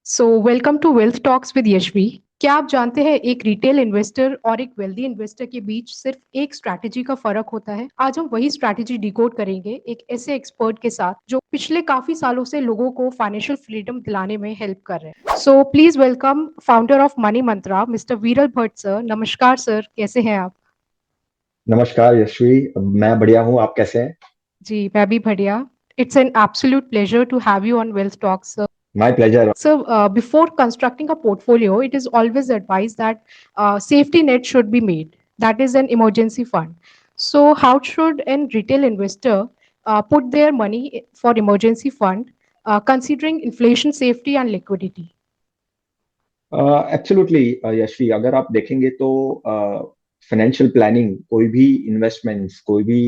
So welcome to Wealth Talks with Yashvi. क्या आप जानते हैं एक रिटेल इन्वेस्टर और एक वेल्दी इन्वेस्टर के बीच सिर्फ एक स्ट्रैटेजी का फर्क होता है। आज हम वही स्ट्रैटेजी डिकोड करेंगे एक ऐसे एक्सपर्ट के साथ जो पिछले काफी सालों से लोगों को फाइनेंशियल फ्रीडम दिलाने में हेल्प कर रहे हैं। So please welcome founder of money Mantra mister वीरल भट्ट सर। नमस्कार सर, कैसे हैं आप? नमस्कार यशवी। मैं बढ़िया हूँ। आप कैसे हैं? जी मैं भी बढ़िया। It's an absolute pleasure to have you on Wealth Talks sir. My pleasure. So, before constructing a portfolio, it is always advised that safety net should be made. That is an emergency fund. So, how should a retail investor put their money for emergency fund, considering inflation, safety, and liquidity? Absolutely Yashvi, अगर आप देखेंगे तो financial planning, कोई भी investments, कोई भी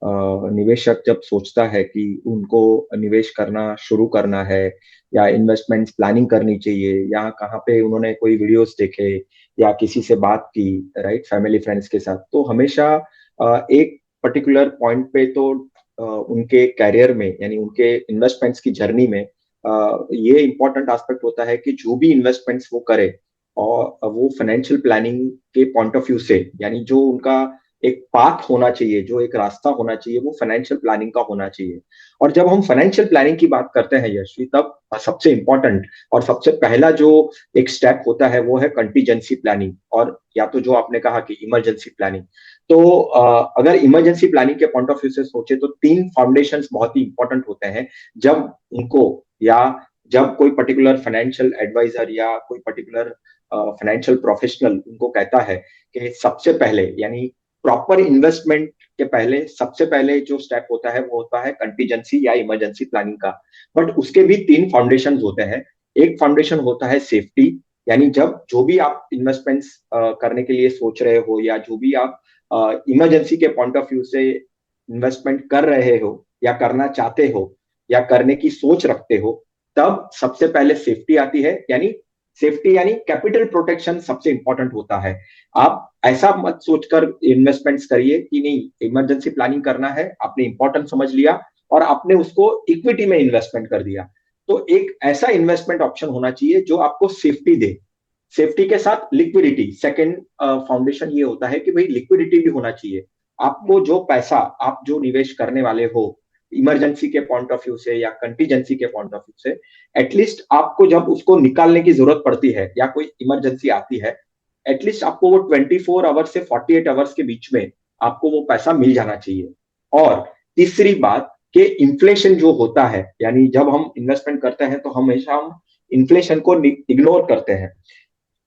निवेशक जब सोचता है कि उनको निवेश करना शुरू करना है या इन्वेस्टमेंट्स प्लानिंग करनी चाहिए, या कहाँ पे उन्होंने कोई वीडियोस देखे या किसी से बात की, राइट, फैमिली फ्रेंड्स के साथ, तो हमेशा एक पर्टिकुलर पॉइंट पे तो उनके कैरियर में यानी उनके इन्वेस्टमेंट्स की जर्नी में ये इंपॉर्टेंट एस्पेक्ट होता है कि जो भी इन्वेस्टमेंट्स वो करे और वो फाइनेंशियल प्लानिंग के पॉइंट ऑफ व्यू से, यानी जो उनका एक पाथ होना चाहिए, जो एक रास्ता होना चाहिए, वो फाइनेंशियल प्लानिंग का होना चाहिए। और जब हम फाइनेंशियल प्लानिंग की बात करते हैं यशवी, तब सबसे इंपॉर्टेंट और सबसे पहला जो एक स्टेप होता है वो है कंटीजेंसी प्लानिंग, और या तो जो आपने कहा कि इमरजेंसी प्लानिंग। तो अगर इमरजेंसी प्लानिंग के पॉइंट ऑफ व्यू से सोचे तो तीन फाउंडेशंस बहुत ही इंपॉर्टेंट होते हैं जब उनको, या जब कोई पर्टिकुलर फाइनेंशियल एडवाइजर या कोई पर्टिकुलर फाइनेंशियल प्रोफेशनल उनको कहता है कि सबसे पहले, यानी प्रॉपर इन्वेस्टमेंट के पहले सबसे पहले जो स्टेप होता है वो होता है कंटीजेंसी या इमरजेंसी प्लानिंग का। बट उसके भी तीन फाउंडेशन होते हैं। एक फाउंडेशन होता है सेफ्टी, यानी जब जो भी आप इन्वेस्टमेंट्स करने के लिए सोच रहे हो या जो भी आप इमरजेंसी के पॉइंट ऑफ व्यू से इन्वेस्टमेंट कर रहे हो या करना चाहते हो या करने की सोच रखते हो, तब सबसे पहले सेफ्टी आती है। यानी सेफ्टी यानी कैपिटल प्रोटेक्शन सबसे इंपॉर्टेंट होता है। आप ऐसा मत सोचकर इन्वेस्टमेंट्स करिए कि नहीं, इमरजेंसी प्लानिंग करना है, आपने इंपॉर्टेंट समझ लिया और आपने उसको इक्विटी में इन्वेस्टमेंट कर दिया। तो एक ऐसा इन्वेस्टमेंट ऑप्शन होना चाहिए जो आपको सेफ्टी दे, सेफ्टी के साथ लिक्विडिटी। सेकंड फाउंडेशन ये होता है कि भाई लिक्विडिटी भी होना चाहिए। आपको जो पैसा आप जो निवेश करने वाले हो, इमरजेंसी के पॉइंट ऑफ व्यू से या कंटीजेंसी के पॉइंट ऑफ व्यू से, एटलीस्ट आपको जब उसको निकालने की जरूरत पड़ती है या कोई इमरजेंसी आती है, एटलीस्ट आपको वो 24 आवर्स से 48 आवर्स के बीच में आपको वो पैसा मिल जाना चाहिए। और तीसरी बात कि इन्फ्लेशन जो होता है, यानी जब हम इन्वेस्टमेंट करते हैं तो हमेशा हम इन्फ्लेशन को इग्नोर करते हैं।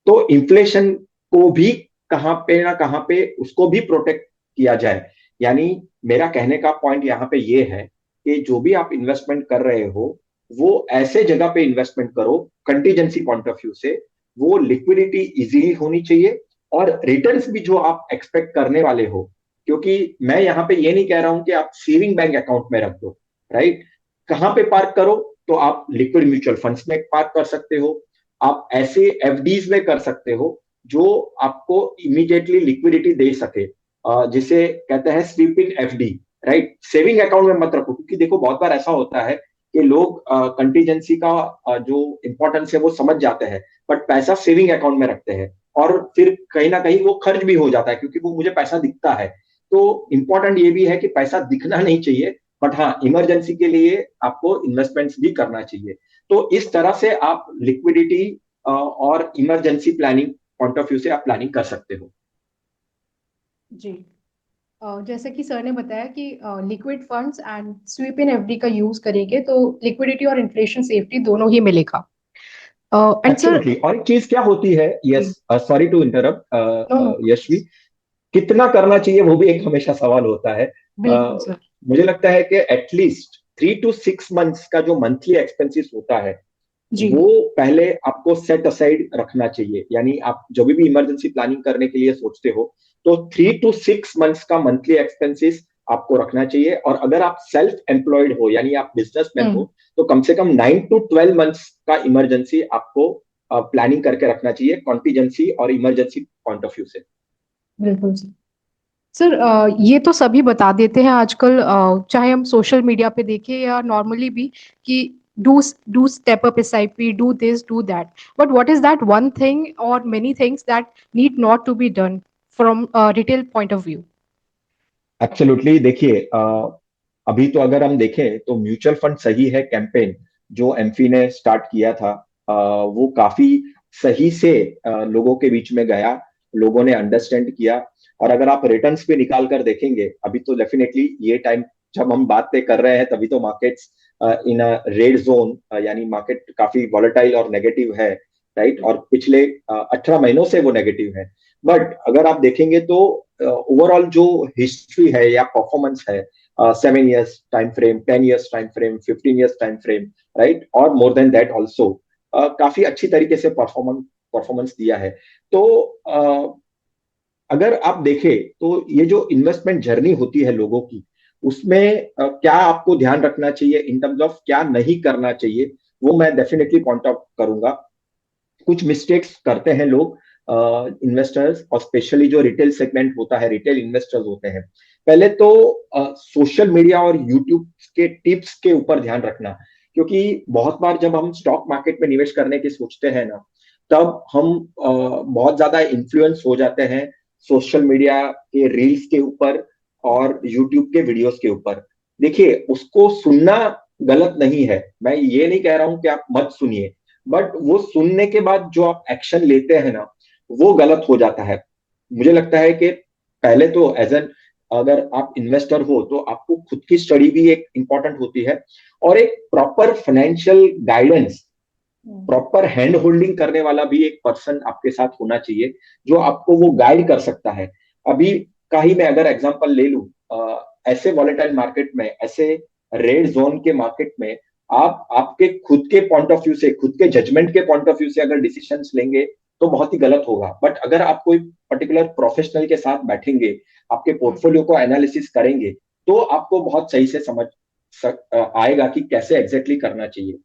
तो इन्फ्लेशन को भी कहां पे ना कहां पे उसको भी प्रोटेक्ट किया जाए। यानी मेरा कहने का पॉइंट यहाँ पे ये है कि जो भी आप इन्वेस्टमेंट कर रहे हो वो ऐसे जगह पे इन्वेस्टमेंट करो कंटीजेंसी पॉइंट ऑफ व्यू से, वो लिक्विडिटी इजीली होनी चाहिए और रिटर्न्स भी जो आप एक्सपेक्ट करने वाले हो। क्योंकि मैं यहाँ पे ये नहीं कह रहा हूं कि आप सेविंग बैंक अकाउंट में रख दो, राइट। कहाँ पे पार्क करो? तो आप लिक्विड म्यूचुअल फंड्स में पार्क कर सकते हो, आप ऐसे एफडीज में कर सकते हो जो आपको इमीडिएटली लिक्विडिटी दे सके, जिसे कहते हैं sweeping FD, right. Saving account में मत रखो, क्योंकि देखो बहुत बार ऐसा होता है कि लोग कंटीजेंसी का जो इंपॉर्टेंस है वो समझ जाते हैं, बट पैसा सेविंग अकाउंट में रखते हैं और फिर कहीं ना कहीं वो खर्च भी हो जाता है क्योंकि वो मुझे पैसा दिखता है। तो इंपॉर्टेंट ये भी है कि पैसा दिखना नहीं चाहिए, बट हाँ, इमरजेंसी के लिए आपको इन्वेस्टमेंट्स भी करना चाहिए। तो इस तरह से आप लिक्विडिटी और emergency planning point of view से आप प्लानिंग कर सकते हो। जी। जैसे कि सर ने बताया कि liquid funds and sweep in FD का यूज करेंगे तो लिक्विडिटी और इन्फ्लेशन सेफ्टी दोनों ही मिलेगा। And sir, absolutely. और एक चीज क्या होती है, yes, sorry to no interrupt no, Yashvi, कितना करना चाहिए वो भी एक हमेशा सवाल होता है। बिल्कुल सर। मुझे लगता है कि एटलीस्ट 3 to 6 मंथ्स का जो मंथली एक्सपेंसिस होता है जी। वो पहले आपको सेट असाइड रखना चाहिए। यानी आप जब भी इमरजेंसी प्लानिंग करने के लिए सोचते हो तो 3 to 6 मंथ्स का मंथली एक्सपेंसिस आपको रखना चाहिए। और अगर आप सेल्फ एम्प्लॉयड हो यानी आप बिजनेसमैन हम्म। हो तो कम से कम 9 to 12 मंथ्स का इमरजेंसी आपको प्लानिंग करके रखना चाहिए, कॉन्टीजेंसी और इमरजेंसी पॉइंट ऑफ व्यू से। बिल्कुल सर। सर, ये तो सभी बता देते हैं आजकल, चाहे हम सोशल मीडिया पे देखें या नॉर्मली भी, कि do step up SIP, do this, do that. But what is that one thing or many things that need not to be done from a retail point of view? Absolutely. देखिए, अभी तो अगर हम देखें तो mutual fund सही है campaign जो एमफी ने स्टार्ट किया था, वो काफी सही से लोगों के बीच में गया, लोगों ने अंडरस्टैंड किया। और अगर आप रिटर्न्स पे निकाल कर देखेंगे, अभी तो डेफिनेटली ये टाइम जब हम बातें कर रहे हैं तभी तो markets in a red zone, यानी मार्केट काफी वॉलेटाइल और नेगेटिव है, राइट। और पिछले 18 महीनों से वो नेगेटिव है। बट अगर आप देखेंगे तो ओवरऑल जो हिस्ट्री है या परफॉर्मेंस है, 7 years time frame, 10 years time frame, 15 years time frame, right, और मोर देन दैट ऑल्सो, काफी अच्छी तरीके से परफॉर्मेंस परफॉर्मेंस दिया है। तो अगर आप देखें तो ये जो इन्वेस्टमेंट जर्नी होती है लोगों की, उसमें क्या आपको ध्यान रखना चाहिए इन टर्म्स ऑफ क्या नहीं करना चाहिए, वो मैं डेफिनेटली पॉइंट आउट करूंगा। कुछ मिस्टेक्स करते हैं लोग, इन्वेस्टर्स, और स्पेशली जो रिटेल सेगमेंट होता है, रिटेल इन्वेस्टर्स होते हैं। पहले तो सोशल मीडिया और यूट्यूब के टिप्स के ऊपर ध्यान रखना, क्योंकि बहुत बार जब हम स्टॉक मार्केट में निवेश करने की सोचते हैं ना, तब हम बहुत ज्यादा इन्फ्लुएंस हो जाते हैं सोशल मीडिया के रील्स के ऊपर और यूट्यूब के वीडियोस के ऊपर। देखिए, उसको सुनना गलत नहीं है, मैं ये नहीं कह रहा हूं कि आप मत सुनिए, बट वो सुनने के बाद जो आप एक्शन लेते हैं ना, वो गलत हो जाता है। मुझे लगता है कि पहले तो एज एन, अगर आप इन्वेस्टर हो तो आपको खुद की स्टडी भी एक इंपॉर्टेंट होती है, और एक proper financial guidance, proper hand holding करने वाला भी एक पर्सन आपके साथ होना चाहिए, जो आपको वो गाइड कर सकता है। अभी का ही मैं अगर एग्जांपल ले लूं, ऐसे वॉलेटाइल मार्केट में, ऐसे रेड जोन के मार्केट में, आप आपके खुद के पॉइंट ऑफ व्यू से, खुद के जजमेंट के पॉइंट ऑफ व्यू से अगर डिसीजंस लेंगे तो बहुत ही गलत होगा। बट अगर आप कोई पर्टिकुलर प्रोफेशनल के साथ बैठेंगे, आपके पोर्टफोलियो को एनालिसिस करेंगे, तो आपको बहुत सही से समझ आएगा कि कैसे एग्जैक्टली करना चाहिए।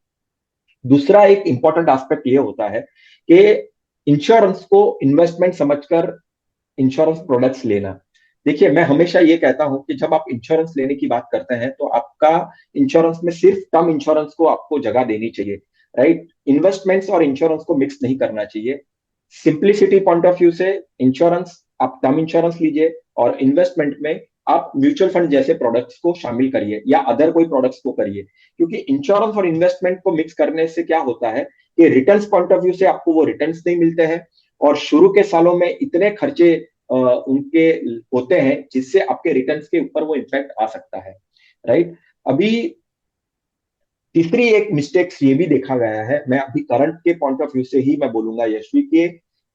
दूसरा एक इंपॉर्टेंट एस्पेक्ट ये होता है कि इंश्योरेंस को इन्वेस्टमेंट समझकर इंश्योरेंस प्रोडक्ट्स लेना। देखिए, मैं हमेशा ये कहता हूं कि जब आप इंश्योरेंस लेने की बात करते हैं तो आपका इंश्योरेंस में सिर्फ टर्म इंश्योरेंस को आपको जगह देनी चाहिए, राइट। इन्वेस्टमेंट्स और इंश्योरेंस को मिक्स नहीं करना चाहिए। सिंप्लिसिटी पॉइंट ऑफ व्यू से इंश्योरेंस, आप टर्म इंश्योरेंस लीजिए, और इन्वेस्टमेंट में आप म्यूचुअल फंड जैसे प्रोडक्ट्स को शामिल करिए या अदर कोई प्रोडक्ट्स को करिए। क्योंकि इंश्योरेंस और इन्वेस्टमेंट को मिक्स करने से क्या होता है कि रिटर्न्स पॉइंट ऑफ व्यू से आपको वो रिटर्न्स नहीं मिलते हैं, और शुरू के सालों में इतने खर्चे उनके होते हैं जिससे आपके रिटर्न्स के ऊपर वो इम्पैक्ट आ सकता है, राइट। अभी तीसरी एक मिस्टेक्स ये भी देखा गया है, मैं अभी करंट के पॉइंट ऑफ व्यू से ही मैं बोलूंगा यशवी, के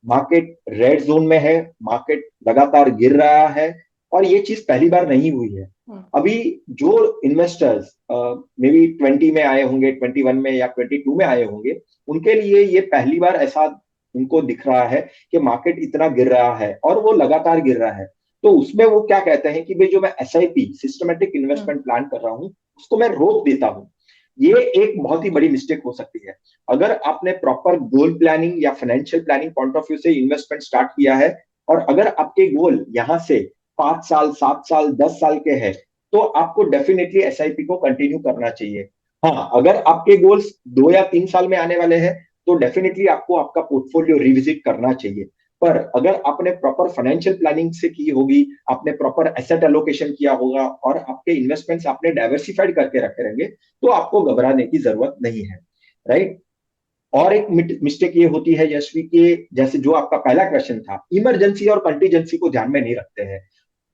मार्केट रेड जोन में है, मार्केट लगातार गिर रहा है, और ये चीज पहली बार नहीं हुई है। अभी जो इन्वेस्टर्स मे बी 20 में आए होंगे, 21 में या 22 में आए होंगे, उनके लिए ये पहली बार ऐसा उनको दिख रहा है कि मार्केट इतना गिर रहा है और वो लगातार गिर रहा है। तो उसमें वो क्या कहते हैं कि भाई, जो मैं एसआईपी, सिस्टमेटिक इन्वेस्टमेंट प्लान कर रहा हूँ, उसको मैं रोक देता हूँ। ये एक बहुत ही बड़ी मिस्टेक हो सकती है। अगर आपने प्रॉपर गोल प्लानिंग या financial planning point of view से इन्वेस्टमेंट स्टार्ट किया है, और अगर आपके गोल यहां से 5 साल, 7 साल, 10 साल के हैं, तो आपको डेफिनेटली एसआईपी को कंटिन्यू करना चाहिए। हाँ, अगर आपके गोल्स 2 या 3 साल में आने वाले हैं, तो डेफिनेटली आपको आपका पोर्टफोलियो रिविजिट करना चाहिए। पर अगर आपने प्रॉपर फाइनेंशियल प्लानिंग से की होगी, आपने प्रॉपर एसेट एलोकेशन किया होगा, और आपके इन्वेस्टमेंट्स आपने डाइवर्सिफाइड करके रखे रहेंगे, तो आपको घबराने की जरूरत नहीं है, राइट। और एक मिस्टेक ये होती है यशवी के, जैसे जो आपका पहला क्वेश्चन था, इमरजेंसी और कंटीजेंसी को ध्यान में नहीं रखते हैं,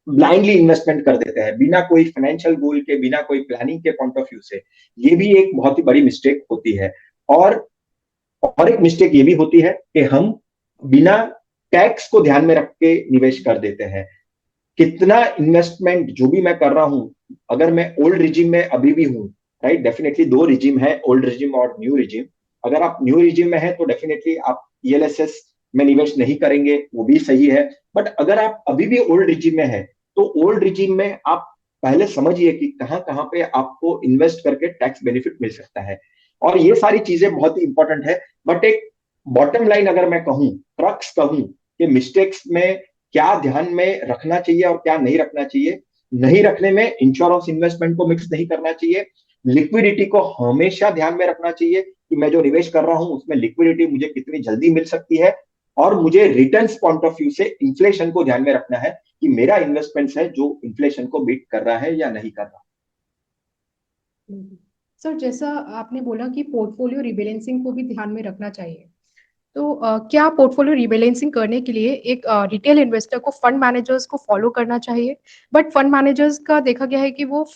ब्लाइंडली इन्वेस्टमेंट कर देते हैं बिना कोई फाइनेंशियल गोल के, बिना कोई प्लानिंग के पॉइंट ऑफ व्यू से। ये भी एक बहुत ही बड़ी मिस्टेक होती है। और एक मिस्टेक ये भी होती है कि हम बिना टैक्स को ध्यान में रख के निवेश कर देते हैं। कितना इन्वेस्टमेंट जो भी मैं कर रहा हूं, अगर मैं ओल्ड रिजिम में अभी भी हूं, राइट, डेफिनेटली दो रिजिम है, ओल्ड रिजिम और न्यू रिजिम। अगर आप न्यू रिजिम में है तो डेफिनेटली आप ईएलएसएस में निवेश नहीं करेंगे, वो भी सही है। बट अगर आप अभी भी ओल्ड रिजिम में है, तो ओल्ड रिजिम में आप पहले समझिए कि कहां कहां पे आपको इन्वेस्ट करके टैक्स बेनिफिट मिल सकता है। और ये सारी चीजें बहुत ही इंपॉर्टेंट है। बट एक बॉटम लाइन अगर मैं कहूं, क्रक्स कहूं, कि मिस्टेक्स में क्या ध्यान में रखना चाहिए और क्या नहीं रखना चाहिए, नहीं रखने में इंश्योरेंस इन्वेस्टमेंट को मिक्स नहीं करना चाहिए, लिक्विडिटी को हमेशा ध्यान में रखना चाहिए कि मैं जो निवेश कर रहा हूं उसमें लिक्विडिटी मुझे कितनी जल्दी मिल सकती है। और मुझे रिटर्न्स पॉइंट ऑफ व्यू से इन्फ्लेशन को ध्यान में रखना है कि मेरा इन्वेस्टमेंट है जो इन्फ्लेशन को बीट कर रहा है या नहीं कर रहा। सर, जैसा आपने बोला कि पोर्टफोलियो रिबैलेंसिंग को भी ध्यान में रखना चाहिए, तो क्या पोर्टफोलियो रिबैलेंसिंग करने के लिए एक रिटेल इन्वेस्टर को फंड मैनेजर्स को फॉलो करना चाहिए? बट फंड मैनेजर्स का देखा गया है कि वो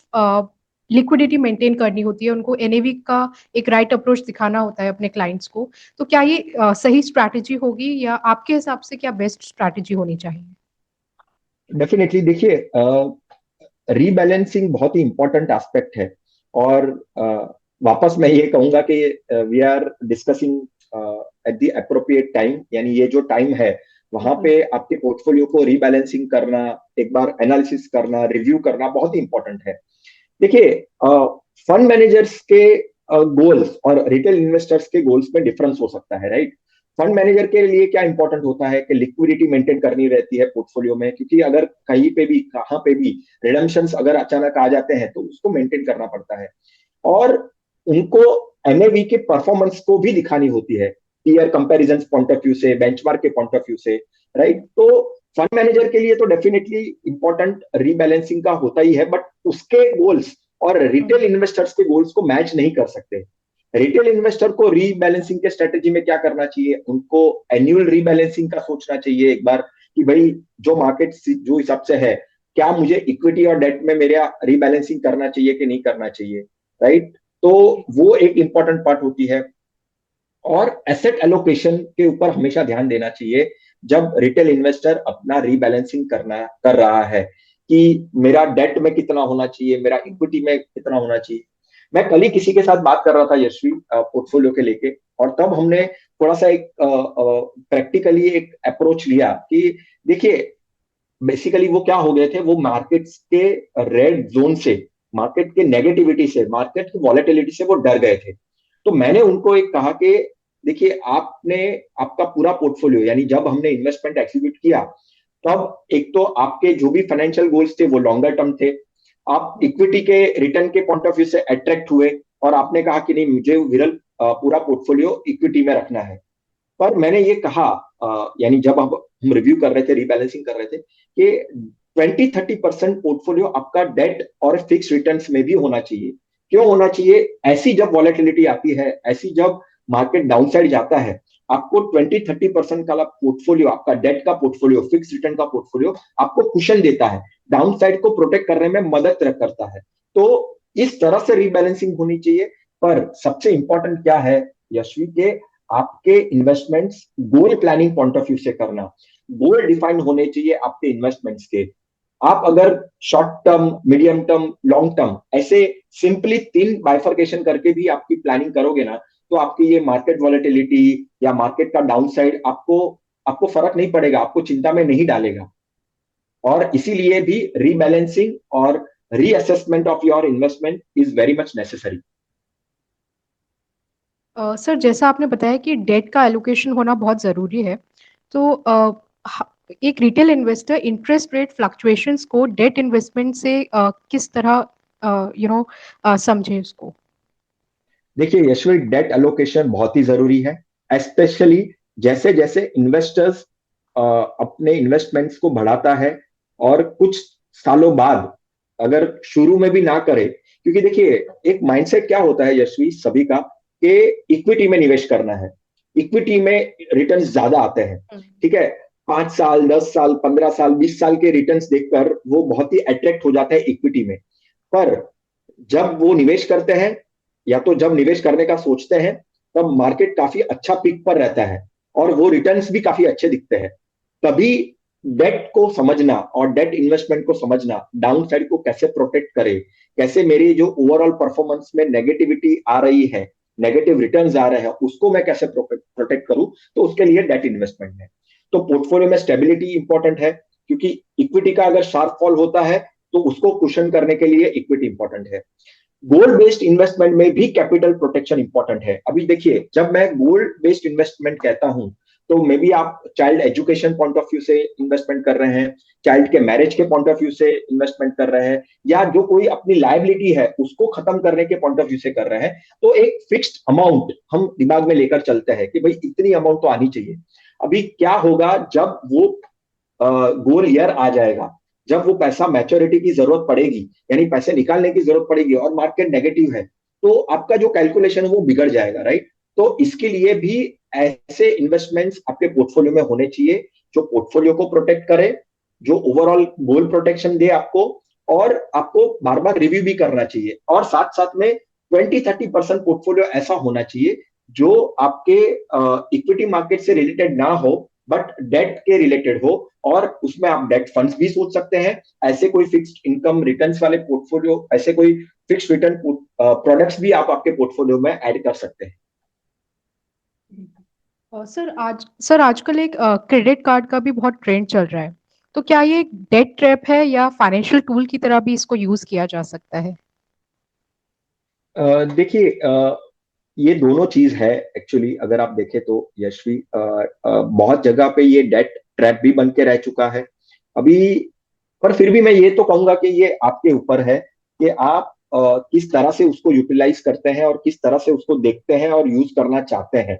लिक्विडिटी मेंटेन करनी होती है, उनको एनएवी का एक राइट अप्रोच दिखाना होता है अपने क्लाइंट्स को। तो क्या ये सही स्ट्रैटेजी होगी, या आपके हिसाब से क्या बेस्ट स्ट्रैटेजी होनी चाहिए? डेफिनेटली देखिए, रीबैलेंसिंग बहुत ही इंपॉर्टेंट एस्पेक्ट है। और वापस मैं ये कहूंगा कि we are discussing at the appropriate time, यानी ये जो टाइम है वहां पे आपके पोर्टफोलियो को रीबैलेंसिंग करना, एक बार एनालिसिस करना, रिव्यू करना बहुत ही इंपॉर्टेंट है। देखिए, फंड मैनेजर्स के गोल्स और रिटेल इन्वेस्टर्स के गोल्स में डिफरेंस हो सकता है, राइट। फंड मैनेजर के लिए क्या इंपॉर्टेंट होता है कि लिक्विडिटी मेंटेन करनी रहती है पोर्टफोलियो में, क्योंकि अगर कहीं पे भी कहाँ पे भी रिडम्पशंस अगर अचानक आ जाते हैं तो उसको मेंटेन करना पड़ता है। और उनको एनएवी के परफॉर्मेंस को भी दिखानी होती है, peer comparison point of view से, बेंचमार्क के पॉइंट ऑफ व्यू से, राइट। तो फंड मैनेजर के लिए तो डेफिनेटली इंपॉर्टेंट रीबैलेंसिंग का होता ही है, बट उसके गोल्स और रिटेल इन्वेस्टर्स के गोल्स को मैच नहीं कर सकते। रिटेल इन्वेस्टर को रीबैलेंसिंग के स्ट्रेटेजी में क्या करना चाहिए, उनको एनुअल रीबैलेंसिंग का सोचना चाहिए एक बार, कि भाई जो मार्केट जो हिसाब से है, क्या मुझे इक्विटी और डेट में मेरा रीबैलेंसिंग करना चाहिए कि नहीं करना चाहिए, राइट। तो वो एक इंपॉर्टेंट पार्ट होती है। और एसेट एलोकेशन के ऊपर हमेशा ध्यान देना चाहिए जब रिटेल इन्वेस्टर अपना रीबैलेंसिंग कर रहा है, कि मेरा डेट में कितना होना चाहिए, मेरा इक्विटी में कितना होना चाहिए। मैं कल ही किसी के साथ बात कर रहा था यशवी, पोर्टफोलियो के लेके, और तब हमने थोड़ा सा एक प्रैक्टिकली एक अप्रोच लिया कि देखिए, बेसिकली वो क्या हो गए थे, वो मार्केट्स के रेड जोन से, मार्केट के नेगेटिविटी से, मार्केट की वॉलेटिलिटी से वो डर गए थे। तो मैंने उनको एक कहा कि देखिए, आपने आपका पूरा पोर्टफोलियो, यानी जब हमने इन्वेस्टमेंट एग्जीक्यूट किया तब एक तो आपके जो भी फाइनेंशियल गोल्स थे वो लॉन्गर टर्म थे, आप इक्विटी के रिटर्न के पॉइंट ऑफ व्यू से अट्रैक्ट हुए, और आपने कहा कि नहीं, मुझे विरल पूरा पोर्टफोलियो इक्विटी में रखना है। पर मैंने ये कहा, यानी जब हम रिव्यू कर रहे थे, रीबैलेंसिंग कर रहे थे, कि 20-30% पोर्टफोलियो आपका डेट और फिक्स रिटर्न्स में भी होना चाहिए। क्यों होना चाहिए? ऐसी जब वॉलेटिलिटी आती है, ऐसी जब मार्केट डाउनसाइड जाता है, आपको 20-30% का पोर्टफोलियो, आपका डेट का पोर्टफोलियो, फिक्स रिटर्न का पोर्टफोलियो आपको कुशन देता है, डाउनसाइड को प्रोटेक्ट करने में मदद करता है। तो इस तरह से रीबैलेंसिंग होनी चाहिए। पर सबसे इंपॉर्टेंट क्या है यशवी, के आपके investments goal planning point of view से करना, गोल डिफाइंड होने चाहिए आपके इन्वेस्टमेंट्स के। आप अगर short term, medium term, long term, ऐसे सिंपली 3 बाइफर्केशन करके भी आपकी प्लानिंग करोगे ना, तो आपकी ये मार्केट वॉलेटिलिटी या मार्केट का डाउनसाइड आपको आपको फर्क नहीं पड़ेगा, आपको चिंता में नहीं डालेगा। और इसीलिए भी रीबैलेंसिंग और reassessment of your investment is very much necessary. Sir, जैसा आपने बताया कि डेट का एलोकेशन होना बहुत ज़रूरी है, तो एक retail investor interest rate fluctuations को डेट इन्वेस्टमेंट से किस तरह समझे उसको? देखिए यशवी, डेट एलोकेशन बहुत ही जरूरी है, स्पेशली जैसे जैसे इन्वेस्टर्स अपने इन्वेस्टमेंट्स को बढ़ाता है, और कुछ सालों बाद अगर शुरू में भी ना करे, क्योंकि देखिए एक माइंडसेट क्या होता है यशवी सभी का, कि इक्विटी में निवेश करना है, इक्विटी में रिटर्न्स ज्यादा आते हैं, ठीक है। 5 साल, 10 साल, 15 साल, 20 साल के रिटर्न्स देखकर वो बहुत ही अट्रैक्ट हो जाता है इक्विटी में। पर जब वो निवेश करते हैं, या तो जब निवेश करने का सोचते हैं, तब मार्केट काफी अच्छा पीक पर रहता है और वो रिटर्न्स भी काफी अच्छे दिखते हैं। तभी डेट को समझना और डेट इन्वेस्टमेंट को समझना, डाउन साइड को कैसे प्रोटेक्ट करे, कैसे मेरी जो ओवरऑल परफॉर्मेंस में नेगेटिविटी आ रही है, नेगेटिव रिटर्न्स आ रहे हैं, उसको मैं कैसे प्रोटेक्ट करूं, तो उसके लिए डेट इन्वेस्टमेंट है। तो पोर्टफोलियो में स्टेबिलिटी इंपॉर्टेंट है, क्योंकि इक्विटी का अगर शार्प फॉल होता है तो उसको कुशन करने के लिए इक्विटी इंपॉर्टेंट है। गोल्ड बेस्ड इन्वेस्टमेंट में भी कैपिटल प्रोटेक्शन इंपॉर्टेंट है। अभी देखिए, जब मैं गोल्ड बेस्ड इन्वेस्टमेंट कहता हूं, तो मे बी आप child education point of view से इन्वेस्टमेंट कर रहे हैं, चाइल्ड के मैरिज के पॉइंट ऑफ व्यू से इन्वेस्टमेंट कर रहे हैं, या जो कोई अपनी लायबिलिटी है उसको खत्म करने के पॉइंट ऑफ व्यू से कर रहे हैं, तो एक फिक्स्ड अमाउंट हम दिमाग में लेकर चलते हैं कि भाई इतनी अमाउंट तो आनी चाहिए। अभी क्या होगा जब वो गोल ईयर आ जाएगा, जब वो पैसा मैच्योरिटी की जरूरत पड़ेगी, यानी पैसे निकालने की जरूरत पड़ेगी और मार्केट नेगेटिव है, तो आपका जो कैलकुलेशन है वो बिगड़ जाएगा, राइट। तो इसके लिए भी ऐसे इन्वेस्टमेंट्स आपके पोर्टफोलियो में होने चाहिए जो पोर्टफोलियो को प्रोटेक्ट करे, जो ओवरऑल गोल प्रोटेक्शन दे आपको, और आपको बार बार रिव्यू भी करना चाहिए। और साथ साथ में 20-30% पोर्टफोलियो ऐसा होना चाहिए जो आपके इक्विटी मार्केट से रिलेटेड ना हो, बट डेट के रिलेटेड हो, और उसमें आप डेट फंड्स भी सोच सकते हैं। ऐसे कोई फिक्स्ड इनकम रिटर्न्स वाले पोर्टफोलियो, ऐसे कोई फिक्स्ड रिटर्न प्रोडक्ट्स भी आप आपके पोर्टफोलियो में ऐड कर सकते हैं। सर आजकल एक क्रेडिट कार्ड का भी बहुत ट्रेंड चल रहा है, तो क्या ये एक डेट ट्रैप है या फाइनेंशियल टूल की तरह भी इसको यूज किया जा सकता है? देखिए, ये दोनों चीज है एक्चुअली। अगर आप देखें तो यशवी, बहुत जगह पे ये डेट ट्रैप भी बन के रह चुका है अभी। पर फिर भी मैं ये तो कहूंगा कि ये आपके ऊपर है कि आप किस तरह से उसको यूटिलाइज करते हैं और किस तरह से उसको देखते हैं और यूज करना चाहते हैं,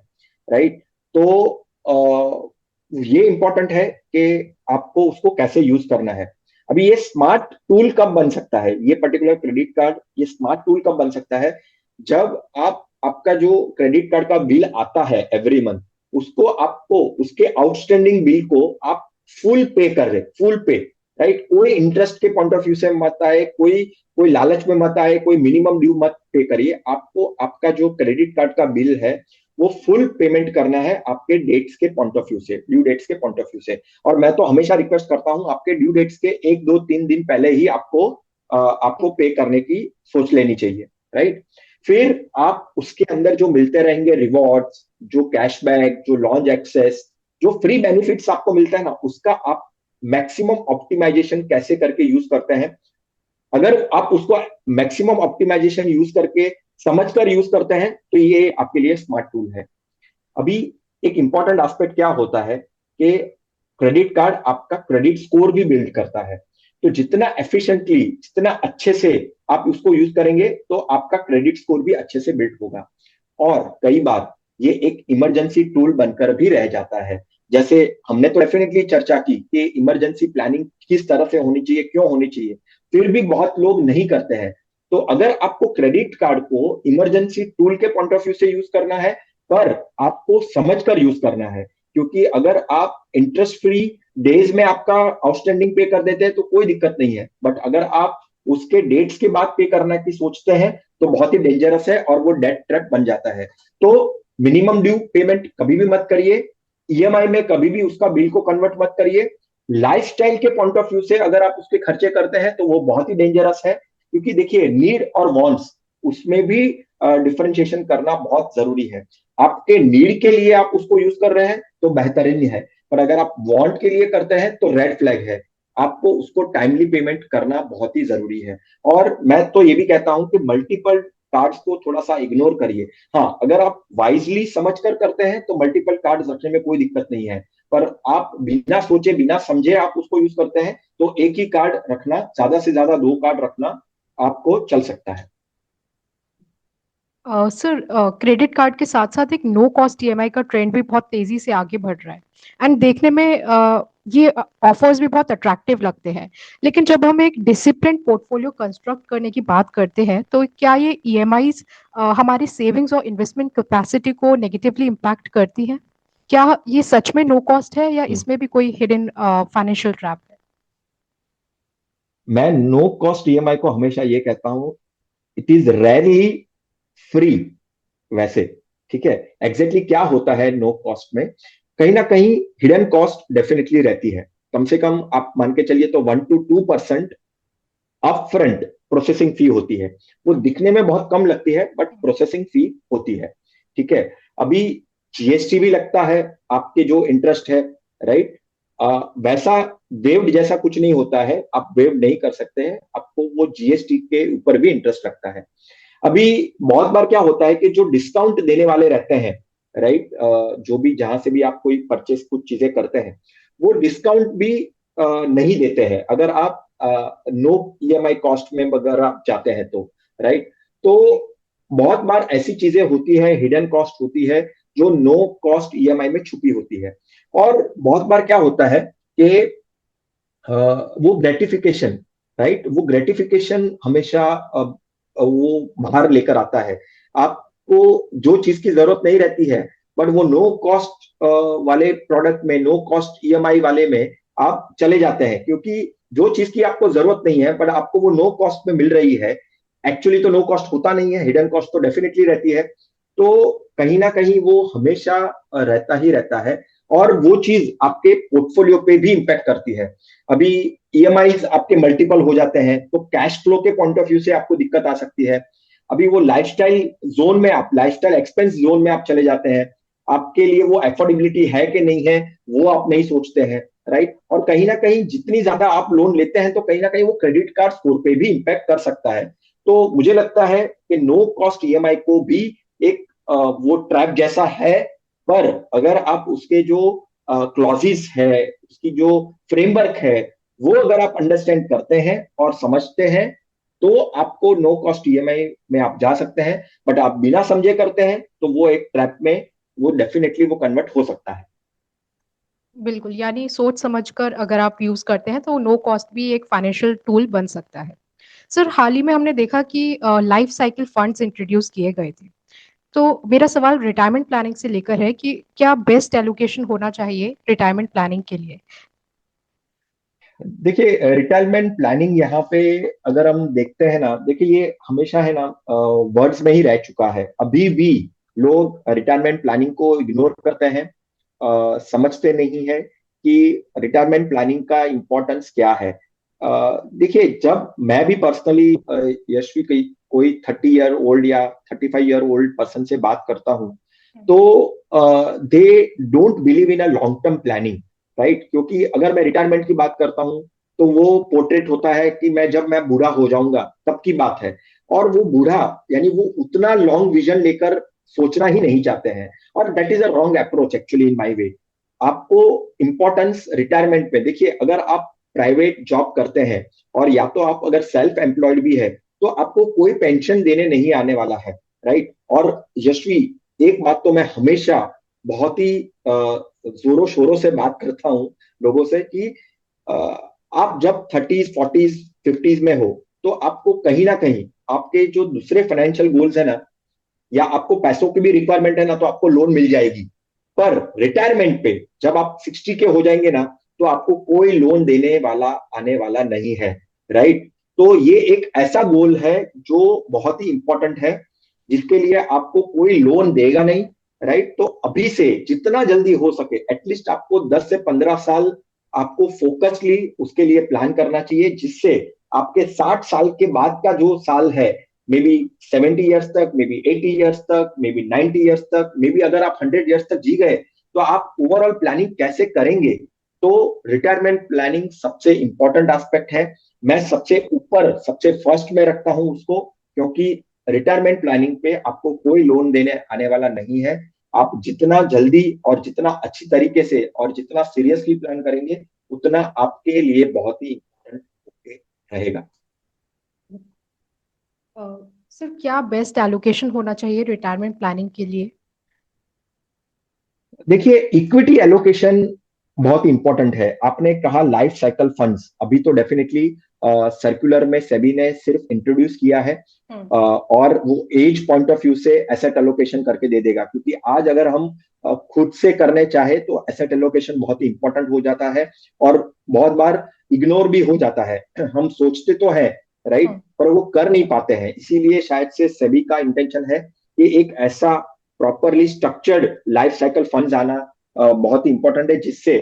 राइट। तो ये इंपॉर्टेंट है कि आपको उसको कैसे यूज करना है। अभी ये स्मार्ट टूल कब बन सकता है, ये पर्टिकुलर क्रेडिट कार्ड ये स्मार्ट टूल कब बन सकता है, जब आपका जो क्रेडिट कार्ड का बिल आता है एवरी मंथ, उसको आपको उसके आउटस्टैंडिंग बिल को आप फुल पे कर रहे, फुल पे, राइट। कोई इंटरेस्ट के पॉइंट ऑफ व्यू से मत आए, कोई कोई लालच में मत आए, कोई मिनिमम ड्यू मत पे करिए। आपको आपका जो क्रेडिट कार्ड का बिल है वो फुल पेमेंट करना है आपके डेट्स के पॉइंट ऑफ व्यू से, ड्यू डेट्स के पॉइंट ऑफ व्यू से। और मैं तो हमेशा रिक्वेस्ट करता हूं आपके ड्यू डेट्स के 1-2-3 दिन पहले ही आपको पे करने की सोच लेनी चाहिए, राइट। फिर आप उसके अंदर जो मिलते रहेंगे रिवॉर्ड्स, जो कैशबैक, जो लॉन्च एक्सेस, जो फ्री बेनिफिट्स आपको मिलता है ना, उसका आप मैक्सिमम ऑप्टिमाइजेशन कैसे करके यूज करते हैं। अगर आप उसको मैक्सिमम ऑप्टिमाइजेशन यूज करके समझकर यूज करते हैं तो ये आपके लिए स्मार्ट टूल है। अभी एक इंपॉर्टेंट एस्पेक्ट क्या होता है कि क्रेडिट कार्ड आपका क्रेडिट स्कोर भी बिल्ड करता है। तो जितना एफिशिएंटली, जितना अच्छे से आप उसको यूज करेंगे तो आपका क्रेडिट स्कोर भी अच्छे से बिल्ड होगा। और कई बार ये एक इमरजेंसी टूल बनकर भी रह जाता है। जैसे हमने तो डेफिनेटली चर्चा की कि इमरजेंसी प्लानिंग किस तरह से होनी चाहिए, क्यों होनी चाहिए, फिर भी बहुत लोग नहीं करते हैं। तो अगर आपको क्रेडिट कार्ड को इमरजेंसी टूल के पॉइंट ऑफ व्यू से यूज करना है, पर आपको समझकर यूज करना है, क्योंकि अगर आप इंटरेस्ट फ्री डेज में आपका आउटस्टैंडिंग पे कर देते हैं तो कोई दिक्कत नहीं है, बट अगर आप उसके डेट्स के बाद पे करना की सोचते हैं तो बहुत ही डेंजरस है और वो डेट ट्रैप बन जाता है। तो मिनिमम ड्यू पेमेंट कभी भी मत करिए, ईएमआई में कभी भी उसका बिल को कन्वर्ट मत करिए। लाइफस्टाइल के पॉइंट ऑफ व्यू से अगर आप उसके खर्चे करते हैं तो वो बहुत ही डेंजरस है, क्योंकि देखिए नीड और वांट्स, उसमें भी डिफरेंशिएशन करना बहुत जरूरी है। आपके नीड के लिए आप उसको यूज कर रहे हैं तो बेहतरीन है, पर अगर आप वांट के लिए करते हैं तो रेड फ्लैग है। आपको उसको टाइमली पेमेंट करना बहुत ही जरूरी है। और मैं तो ये भी कहता हूं कि मल्टीपल कार्ड्स को थोड़ा सा इग्नोर करिए। हाँ, अगर आप वाइजली समझ कर करते हैं तो मल्टीपल कार्ड्स रखने में कोई दिक्कत नहीं है, पर आप बिना सोचे बिना समझे आप उसको यूज करते हैं तो एक ही कार्ड रखना, ज्यादा से ज्यादा 2 कार्ड रखना आपको चल सकता है। सर क्रेडिट कार्ड के साथ साथ एक नो कॉस्ट ईएमआई का ट्रेंड भी बहुत तेजी से आगे बढ़ रहा है, एंड देखने में ये ऑफर्स भी बहुत अट्रैक्टिव लगते हैं। लेकिन जब हम एक डिसिप्लिन पोर्टफोलियो कंस्ट्रक्ट करने की बात करते हैं तो क्या ये ईएमआईज हमारी सेविंग्स और इन्वेस्टमेंट कैपेसिटी को नेगेटिवली इम्पैक्ट करती है? क्या ये सच में नो कॉस्ट है या इसमें भी कोई हिडन फाइनेंशियल ट्रैप है? मैं नो कॉस्ट ईएमआई को हमेशा ये कहता हूं, इट इज रेयरली फ्री। वैसे ठीक है, एग्जैक्टली क्या होता है नो कॉस्ट में, कहीं ना कहीं हिडन कॉस्ट डेफिनेटली रहती है। कम से कम आप मान के चलिए तो 1-2% अपफ्रंट प्रोसेसिंग फी होती है। वो दिखने में बहुत कम लगती है बट प्रोसेसिंग फी होती है, ठीक है। अभी जीएसटी भी लगता है आपके जो इंटरेस्ट है, राइट। वैसा वेव्ड जैसा कुछ नहीं होता है, आप वेव नहीं कर सकते हैं, आपको वो जीएसटी के ऊपर भी इंटरेस्ट लगता है। अभी बहुत बार क्या होता है कि जो डिस्काउंट देने वाले रहते हैं, राइट, जो भी जहां से भी आप कोई परचेस कुछ चीजें करते हैं, वो डिस्काउंट भी नहीं देते हैं अगर आप नो ईएमआई कॉस्ट में अगर आप जाते हैं तो, राइट। तो बहुत बार ऐसी चीजें होती है, हिडन कॉस्ट होती है, जो नो कॉस्ट ईएमआई में छुपी होती है। और बहुत बार क्या होता है कि वो ग्रेटिफिकेशन, राइट, वो ग्रेटिफिकेशन हमेशा वो बाहर लेकर आता है। आपको जो चीज की जरूरत नहीं रहती है, बट वो नो कॉस्ट वाले प्रोडक्ट में, नो कॉस्ट ईएमआई वाले में आप चले जाते हैं, क्योंकि जो चीज की आपको जरूरत नहीं है बट आपको वो नो कॉस्ट में मिल रही है। एक्चुअली तो नो कॉस्ट होता नहीं है, हिडन कॉस्ट तो डेफिनेटली रहती है। तो कहीं ना कहीं वो हमेशा रहता ही रहता है, और वो चीज आपके पोर्टफोलियो पे भी इंपैक्ट करती है। अभी ईएमआई आपके मल्टीपल हो जाते हैं, तो कैश फ्लो के पॉइंट ऑफ व्यू से आपको दिक्कत आ सकती है। अभी वो लाइफस्टाइल जोन में, आप लाइफस्टाइल एक्सपेंस जोन में आप चले जाते हैं, आपके लिए वो एफोर्डेबिलिटी है कि नहीं है, वो आप नहीं सोचते हैं, राइट। और कहीं ना कहीं जितनी ज्यादा आप लोन लेते हैं, तो कहीं ना कहीं वो क्रेडिट कार्ड स्कोर पे भी इंपैक्ट कर सकता है। तो मुझे लगता है कि नो कॉस्ट ईएमआई को भी एक वो ट्रैप जैसा है। पर अगर आप उसके जो क्लॉजेस है, उसकी जो फ्रेमवर्क है, वो अगर आप अंडरस्टैंड करते हैं और समझते हैं, तो आपको नो कॉस्ट ईएमआई में आप जा सकते हैं। बट आप बिना समझे करते हैं तो वो एक ट्रैप में, वो डेफिनेटली वो कन्वर्ट हो सकता है। बिल्कुल, यानी सोच समझकर अगर आप यूज़ करते हैं तो नो कॉस्ट भी एक फाइनेंशियल टूल बन सकता है। सर, हाल ही में हमने देखा कि लाइफ साइकिल फंड्स इंट्रोड्यूस किए गए थे। तो मेरा सवाल रिटायरमेंट प्लानिंग से लेकर है कि क्या बेस्ट एलोकेशन होना चाहिए रिटायरमेंट प्लानिंग के लिए? देखिए, रिटायरमेंट प्लानिंग यहाँ पे अगर हम देखते हैं ना, देखिए ये हमेशा है ना, वर्ड्स में ही रह चुका है। अभी भी लोग रिटायरमेंट प्लानिंग को इग्नोर करते हैं, समझते नहीं है कि रिटायरमेंट प्लानिंग का इम्पोर्टेंस क्या है। देखिए, जब मैं भी पर्सनली यशवी कोई 30 ईयर ओल्ड या 35 ईयर ओल्ड पर्सन से बात करता हूँ, तो they don't believe in a long term planning, right. क्योंकि अगर मैं रिटायरमेंट की बात करता हूँ, तो वो पोर्ट्रेट होता है कि जब मैं बूढ़ा हो जाऊंगा तब की बात है। और वो बूढ़ा, यानी वो उतना लॉन्ग विजन लेकर सोचना ही नहीं चाहते हैं। और that is a wrong approach actually in my way. आपको इंपॉर्टेंस रिटायरमेंट पे देखिए, अगर आप प्राइवेट जॉब करते हैं, और या तो आप अगर सेल्फ एम्प्लॉयड भी है, तो आपको कोई पेंशन देने नहीं आने वाला है, राइट। और यशवी, एक बात तो मैं हमेशा बहुत ही जोरों शोरों से बात करता हूँ लोगों से कि आप जब 30s 40s 50s में हो, तो आपको कहीं ना कहीं आपके जो दूसरे फाइनेंशियल गोल्स है ना, या आपको पैसों की भी रिक्वायरमेंट है ना, तो आपको लोन मिल जाएगी। पर रिटायरमेंट पे जब आप 60 के हो जाएंगे ना, तो आपको कोई लोन देने वाला आने वाला नहीं है, राइट। तो ये एक ऐसा गोल है जो बहुत ही इंपॉर्टेंट है, जिसके लिए आपको कोई लोन देगा नहीं, राइट। तो अभी से जितना जल्दी हो सके, एटलीस्ट आपको 10 से 15 साल आपको फोकसली उसके लिए प्लान करना चाहिए, जिससे आपके 60 साल के बाद का जो साल है, मे बी 70 ईयर्स तक, मे बी 80 ईयर्स तक, मे बी 90 ईयर्स तक, मे बी अगर आप 100 ईयर्स तक जी गए, तो आप ओवरऑल प्लानिंग कैसे करेंगे। तो रिटायरमेंट प्लानिंग सबसे इंपॉर्टेंट एस्पेक्ट है। मैं सबसे ऊपर, सबसे फर्स्ट में रखता हूं उसको, क्योंकि रिटायरमेंट प्लानिंग पे आपको कोई लोन देने आने वाला नहीं है। आप जितना जल्दी और जितना अच्छी तरीके से और जितना सीरियसली प्लान करेंगे, उतना आपके लिए बहुत ही इंपॉर्टेंट रहेगा। अ, सर, क्या बेस्ट एलोकेशन होना चाहिए रिटायरमेंट प्लानिंग के लिए? देखिए, इक्विटी एलोकेशन बहुत इंपॉर्टेंट है। आपने कहा लाइफ साइकिल फंड्स, अभी तो डेफिनेटली सर्कुलर में सेबी ने सिर्फ इंट्रोड्यूस किया है, और वो एज पॉइंट ऑफ व्यू से एसेट एलोकेशन करके दे देगा। क्योंकि आज अगर हम खुद से करने चाहे, तो एसेट एलोकेशन बहुत ही इंपॉर्टेंट हो जाता है, और बहुत बार इग्नोर भी हो जाता है। हम सोचते तो है, राइट, पर वो कर नहीं पाते हैं। इसीलिए शायद से सेबी का इंटेंशन है कि एक ऐसा properly structured life cycle funds आना बहुत ही इंपॉर्टेंट है, जिससे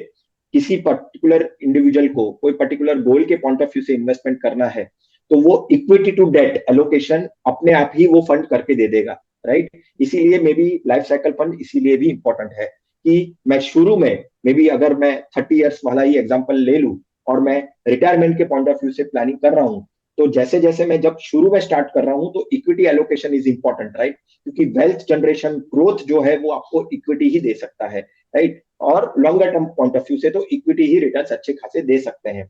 किसी पर्टिकुलर इंडिविजुअल को कोई पर्टिकुलर गोल के पॉइंट ऑफ व्यू से इन्वेस्टमेंट करना है, तो वो इक्विटी टू डेट एलोकेशन अपने आप ही वो फंड करके दे देगा, राइट। इसीलिए may be life cycle fund इसीलिए भी इंपॉर्टेंट है कि मैं शुरू में, मे बी अगर मैं 30 ईयर्स वाला ही एग्जाम्पल ले लूं, और मैं रिटायरमेंट के पॉइंट ऑफ व्यू से प्लानिंग कर रहा हूं, तो जैसे जैसे मैं जब शुरू में स्टार्ट कर रहा हूं तो equity allocation is important, right, क्योंकि वेल्थ जनरेशन ग्रोथ जो है वो आपको इक्विटी ही दे सकता है, राइट, और longer term point of view से तो इक्विटी ही रिटर्न्स अच्छे खासे दे सकते हैं।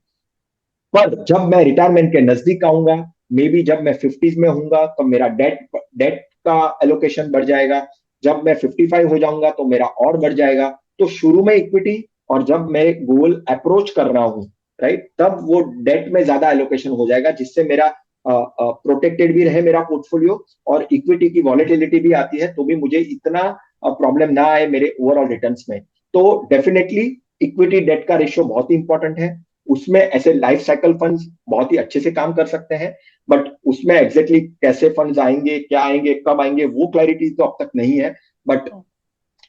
पर जब मैं रिटायरमेंट के नजदीक आऊंगा, मे बी जब मैं 50s में हूंगा तो मेरा डेट डेट का एलोकेशन बढ़ जाएगा। जब मैं 55 हो जाऊंगा तो मेरा और बढ़ जाएगा। तो शुरू में इक्विटी, और जब मैं गोल अप्रोच कर रहा हूँ, राइट, तब वो डेट में ज्यादा एलोकेशन हो जाएगा, जिससे मेरा प्रोटेक्टेड भी रहे मेरा पोर्टफोलियो, और इक्विटी की वॉलेटिलिटी भी आती है तो भी मुझे इतना प्रॉब्लम ना आए मेरे ओवरऑल रिटर्न्स में। तो डेफिनेटली इक्विटी डेट का रेशियो बहुत ही इंपॉर्टेंट है। उसमें ऐसे लाइफ साइकिल फंड्स बहुत ही अच्छे से काम कर सकते हैं, बट उसमें एग्जैक्टली कैसे फंड्स आएंगे, क्या आएंगे, कब आएंगे, वो क्लैरिटी तो अब तक नहीं है। But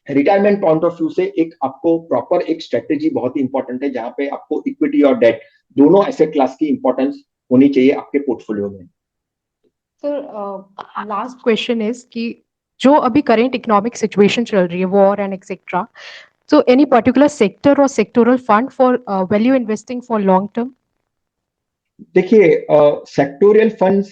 retirement point of view से एक आपको प्रॉपर एक स्ट्रेटेजी बहुत ही इंपॉर्टेंट है, जहां पे आपको इक्विटी और डेट दोनों एसेट क्लास की इंपॉर्टेंस होनी चाहिए आपके पोर्टफोलियो में। सर लास्ट क्वेश्चन इज कि जो अभी करेंट इकोनॉमिक सिचुएशन चल रही है, war and etcetera, so any particular sector or sectoral fund for value investing for long term? देखिए, सेक्टोरियल फंड्स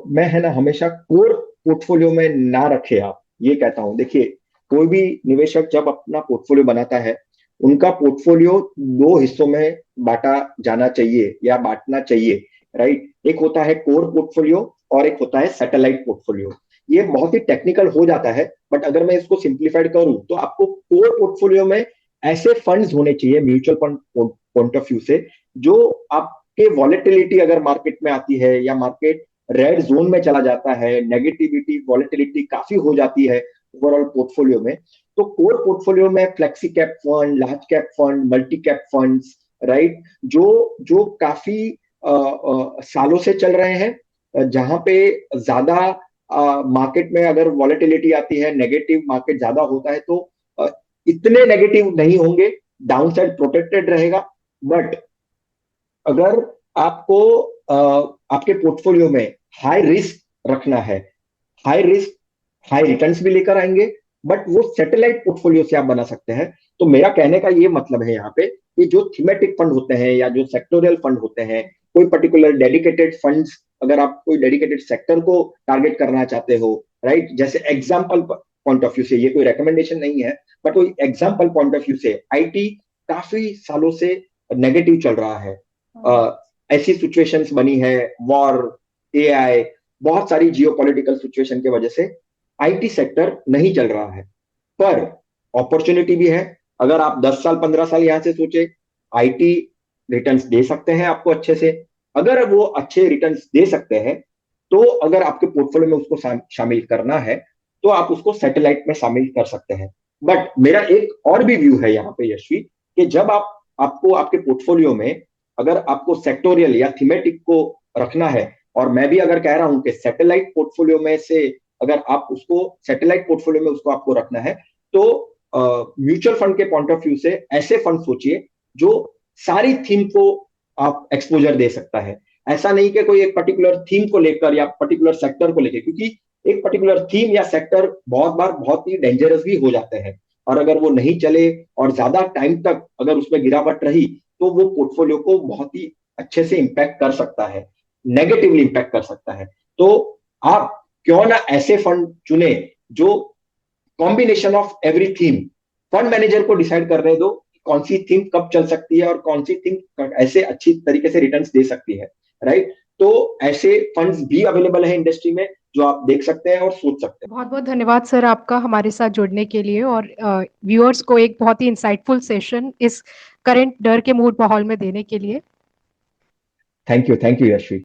मैं है ना हमेशा कोर पोर्टफोलियो में ना रखे आप, ये कहता हूं। देखिए, कोई भी निवेशक जब अपना पोर्टफोलियो बनाता है, उनका पोर्टफोलियो दो हिस्सों में बांटा जाना चाहिए या बांटना चाहिए, राइट। एक होता है कोर पोर्टफोलियो और एक होता है सैटेलाइट पोर्टफोलियो। ये बहुत ही टेक्निकल हो जाता है, बट अगर मैं इसको सिंप्लीफाइड करूं तो आपको कोर पोर्टफोलियो में ऐसे फंड्स होने चाहिए mutual fund point of view से, जो आप कि वॉलेटिलिटी अगर मार्केट में आती है या मार्केट रेड जोन में चला जाता है, नेगेटिविटी वॉलेटिलिटी काफी हो जाती है ओवरऑल पोर्टफोलियो में, तो कोर पोर्टफोलियो में flexi cap fund, large cap fund, multi cap funds, right, जो जो काफी सालों से चल रहे हैं, जहां पे ज्यादा मार्केट में अगर वॉलेटिलिटी आती है, नेगेटिव मार्केट ज्यादा होता है, तो इतने नेगेटिव नहीं होंगे, डाउन साइड प्रोटेक्टेड रहेगा। बट अगर आपको आपके पोर्टफोलियो में हाई रिस्क रखना है, हाई रिस्क हाई रिटर्न्स भी लेकर आएंगे, बट वो सैटेलाइट पोर्टफोलियो से आप बना सकते हैं। तो मेरा कहने का ये मतलब है यहाँ पे कि जो थीमेटिक फंड होते हैं या जो सेक्टोरियल फंड होते हैं, कोई पर्टिकुलर डेडिकेटेड फंड्स, अगर आप कोई डेडिकेटेड सेक्टर को टारगेट करना चाहते हो, राइट, जैसे एग्जाम्पल पॉइंट ऑफ व्यू से, ये कोई रिकमेंडेशन नहीं है, बट कोई एग्जाम्पल पॉइंट ऑफ व्यू से आईटी काफी सालों से नेगेटिव चल रहा है। ऐसी सिचुएशंस बनी है, वॉर, एआई, बहुत सारी जियोपॉलिटिकल सिचुएशन की वजह से आईटी सेक्टर नहीं चल रहा है, पर अपॉर्चुनिटी भी है। अगर आप 10 साल 15 साल यहां से सोचे, आईटी रिटर्न्स दे सकते हैं आपको अच्छे से। अगर वो अच्छे रिटर्न्स दे सकते हैं, तो अगर आपके पोर्टफोलियो में उसको शामिल करना है, तो आप उसको सैटेलाइट में शामिल कर सकते हैं। बट मेरा एक और भी व्यू है यहाँ पे यशवी, कि जब आपको आपके पोर्टफोलियो में अगर आपको सेक्टोरियल या थीमेटिक को रखना है, और मैं भी अगर कह रहा हूं कि सैटेलाइट पोर्टफोलियो में से अगर आप उसको सैटेलाइट पोर्टफोलियो में उसको आपको रखना है, तो म्यूचुअल फंड के पॉइंट ऑफ व्यू से ऐसे फंड सोचिए जो सारी थीम को आप एक्सपोजर दे सकता है। ऐसा नहीं कि कोई एक पर्टिकुलर थीम को लेकर या पर्टिकुलर सेक्टर को लेकर, क्योंकि एक पर्टिकुलर थीम या सेक्टर बहुत बार बहुत ही डेंजरस भी हो जाते हैं, और अगर वो नहीं चले और ज्यादा टाइम तक अगर उसमें गिरावट रही, तो वो पोर्टफोलियो को बहुत ही अच्छे से इंपैक्ट कर सकता है, नेगेटिवली इंपैक्ट कर सकता है। तो आप क्यों ना ऐसे फंड चुने जो combination of every theme, fund manager को डिसाइड करने दो कौन सी थीम कब चल सकती है और कौन सी थीम ऐसे अच्छी तरीके से रिटर्न्स दे सकती है, राइट। तो ऐसे फंड्स भी अवेलेबल है इंडस्ट्री में, जो आप देख सकते हैं और सोच सकते हैं। बहुत बहुत धन्यवाद सर आपका हमारे साथ जुड़ने के लिए, और व्यूअर्स को एक बहुत ही इंसाइटफुल सेशन इस करंट डर के मूड माहौल में देने के लिए। Thank you Yashvi.